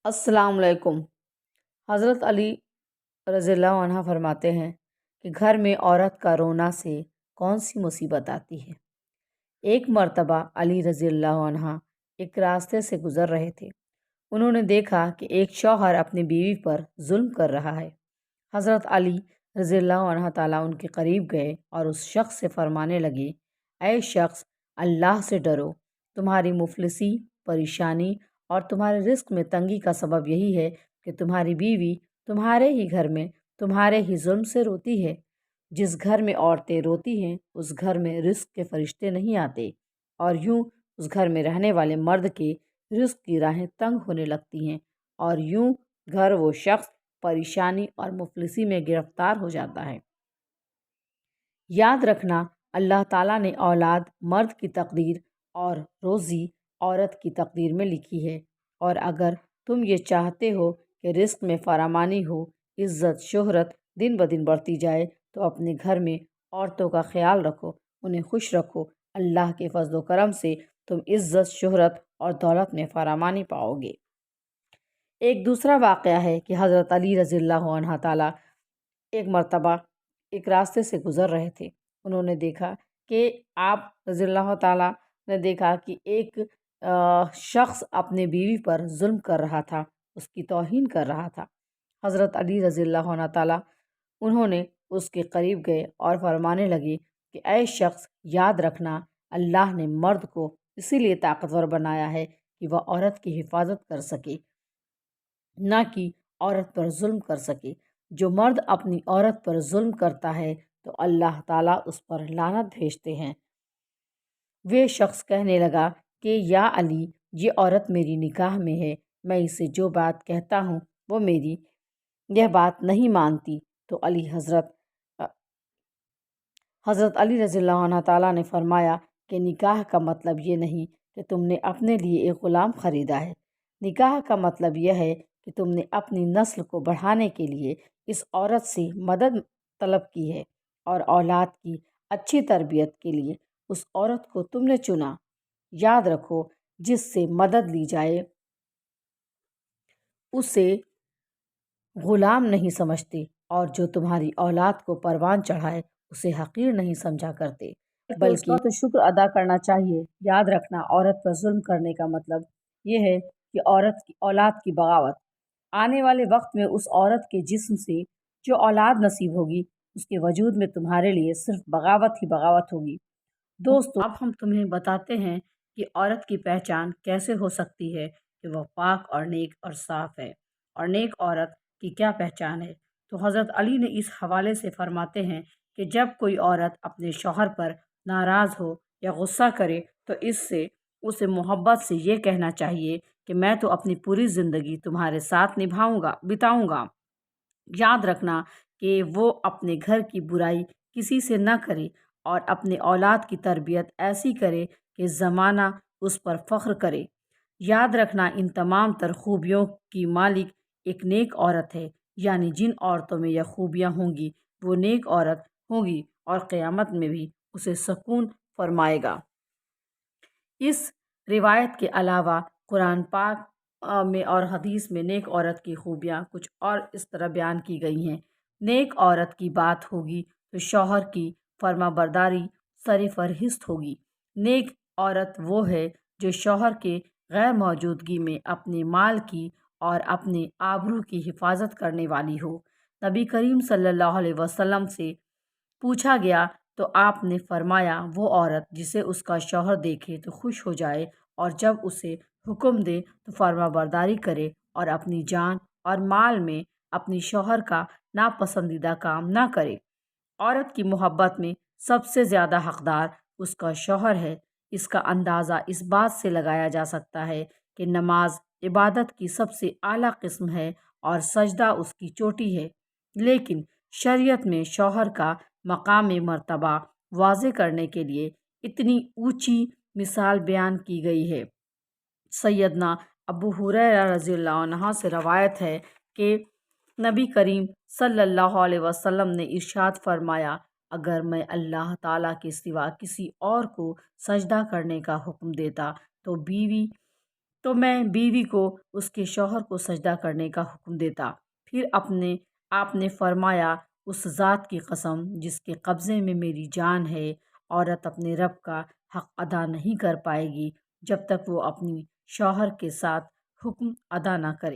السلام علیکم۔ حضرت علی رضی اللہ عنہ فرماتے ہیں کہ گھر میں عورت کا رونا سے کون سی مصیبت آتی ہے۔ ایک مرتبہ علی رضی اللہ عنہ ایک راستے سے گزر رہے تھے۔ انہوں نے دیکھا کہ ایک شوہر اپنی بیوی پر ظلم کر رہا ہے۔ حضرت علی رضی اللہ عنہ تعالیٰ ان کے قریب گئے اور اس شخص سے فرمانے لگے، اے شخص، اللہ سے ڈرو، تمہاری مفلسی، پریشانی اور تمہارے رزق میں تنگی کا سبب یہی ہے کہ تمہاری بیوی تمہارے ہی گھر میں تمہارے ہی ظلم سے روتی ہے۔ جس گھر میں عورتیں روتی ہیں اس گھر میں رزق کے فرشتے نہیں آتے، اور یوں اس گھر میں رہنے والے مرد کے رزق کی راہیں تنگ ہونے لگتی ہیں، اور یوں گھر وہ شخص پریشانی اور مفلسی میں گرفتار ہو جاتا ہے۔ یاد رکھنا، اللہ تعالیٰ نے اولاد مرد کی تقدیر اور روزی عورت کی تقدیر میں لکھی ہے، اور اگر تم یہ چاہتے ہو کہ رزق میں فراوانی ہو، عزت شہرت دن بدن بڑھتی جائے، تو اپنے گھر میں عورتوں کا خیال رکھو، انہیں خوش رکھو۔ اللہ کے فضل و کرم سے تم عزت شہرت اور دولت میں فراوانی پاؤ گے۔ ایک دوسرا واقعہ ہے کہ حضرت علی رضی اللہ عنہ تعالیٰ ایک مرتبہ ایک راستے سے گزر رہے تھے۔ انہوں نے دیکھا کہ آپ رضی اللہ تعالیٰ نے دیکھا کہ ایک شخص اپنے بیوی پر ظلم کر رہا تھا، اس کی توہین کر رہا تھا۔ حضرت علی رضی اللہ عنہ تعالیٰ انہوں نے اس کے قریب گئے اور فرمانے لگے کہ اے شخص، یاد رکھنا، اللہ نے مرد کو اسی لیے طاقتور بنایا ہے کہ وہ عورت کی حفاظت کر سکے، نہ کہ عورت پر ظلم کر سکے۔ جو مرد اپنی عورت پر ظلم کرتا ہے تو اللہ تعالیٰ اس پر لعنت بھیجتے ہیں۔ وہ شخص کہنے لگا کہ یا علی، یہ عورت میری نکاح میں ہے، میں اسے جو بات کہتا ہوں وہ میری یہ بات نہیں مانتی۔ تو حضرت علی رضی اللہ عنہ تعالیٰ نے فرمایا کہ نکاح کا مطلب یہ نہیں کہ تم نے اپنے لیے ایک غلام خریدا ہے، نکاح کا مطلب یہ ہے کہ تم نے اپنی نسل کو بڑھانے کے لیے اس عورت سے مدد طلب کی ہے، اور اولاد کی اچھی تربیت کے لیے اس عورت کو تم نے چنا۔ یاد رکھو، جس سے مدد لی جائے اسے غلام نہیں سمجھتے، اور جو تمہاری اولاد کو پروان چڑھائے اسے حقیر نہیں سمجھا کرتے، بلکہ اس کا تو شکر ادا کرنا چاہیے۔ یاد رکھنا، عورت پر ظلم کرنے کا مطلب یہ ہے کہ عورت کی اولاد کی بغاوت۔ آنے والے وقت میں اس عورت کے جسم سے جو اولاد نصیب ہوگی، اس کے وجود میں تمہارے لیے صرف بغاوت ہی بغاوت ہوگی۔ دوستو، اب ہم تمہیں بتاتے ہیں کہ عورت کی پہچان کیسے ہو سکتی ہے کہ وہ پاک اور نیک اور صاف ہے، اور نیک عورت کی کیا پہچان ہے۔ تو حضرت علی نے اس حوالے سے فرماتے ہیں کہ جب کوئی عورت اپنے شوہر پر ناراض ہو یا غصہ کرے تو اسے محبت سے یہ کہنا چاہیے کہ میں تو اپنی پوری زندگی تمہارے ساتھ بتاؤں گا۔ یاد رکھنا کہ وہ اپنے گھر کی برائی کسی سے نہ کرے، اور اپنے اولاد کی تربیت ایسی کرے کہ زمانہ اس پر فخر کرے۔ یاد رکھنا، ان تمام تر خوبیوں کی مالک ایک نیک عورت ہے، یعنی جن عورتوں میں یہ خوبیاں ہوں گی وہ نیک عورت ہوگی، اور قیامت میں بھی اسے سکون فرمائے گا۔ اس روایت کے علاوہ قرآن پاک میں اور حدیث میں نیک عورت کی خوبیاں کچھ اور اس طرح بیان کی گئی ہیں۔ نیک عورت کی بات ہوگی تو شوہر کی فرما برداری سر فہرست ہوگی۔ نیک عورت وہ ہے جو شوہر کے غیر موجودگی میں اپنے مال کی اور اپنے آبرو کی حفاظت کرنے والی ہو۔ نبی کریم صلی اللہ علیہ وسلم سے پوچھا گیا تو آپ نے فرمایا، وہ عورت جسے اس کا شوہر دیکھے تو خوش ہو جائے، اور جب اسے حکم دے تو فرما برداری کرے، اور اپنی جان اور مال میں اپنی شوہر کا ناپسندیدہ کام نہ کرے۔ عورت کی محبت میں سب سے زیادہ حقدار اس کا شوہر ہے۔ اس کا اندازہ اس بات سے لگایا جا سکتا ہے کہ نماز عبادت کی سب سے اعلیٰ قسم ہے اور سجدہ اس کی چوٹی ہے، لیکن شریعت میں شوہر کا مقام مرتبہ واضح کرنے کے لیے اتنی اونچی مثال بیان کی گئی ہے۔ سیدنا ابو ہریرہ رضی اللہ عنہ سے روایت ہے کہ نبی کریم صلی اللہ علیہ وسلم نے ارشاد فرمایا، اگر میں اللہ تعالیٰ کے سوا کسی اور کو سجدہ کرنے کا حکم دیتا تو بیوی تو میں بیوی کو اس کے شوہر کو سجدہ کرنے کا حکم دیتا۔ پھر آپ نے فرمایا، اس ذات کی قسم جس کے قبضے میں میری جان ہے، عورت اپنے رب کا حق ادا نہیں کر پائے گی جب تک وہ اپنی شوہر کے ساتھ حکم ادا نہ کرے۔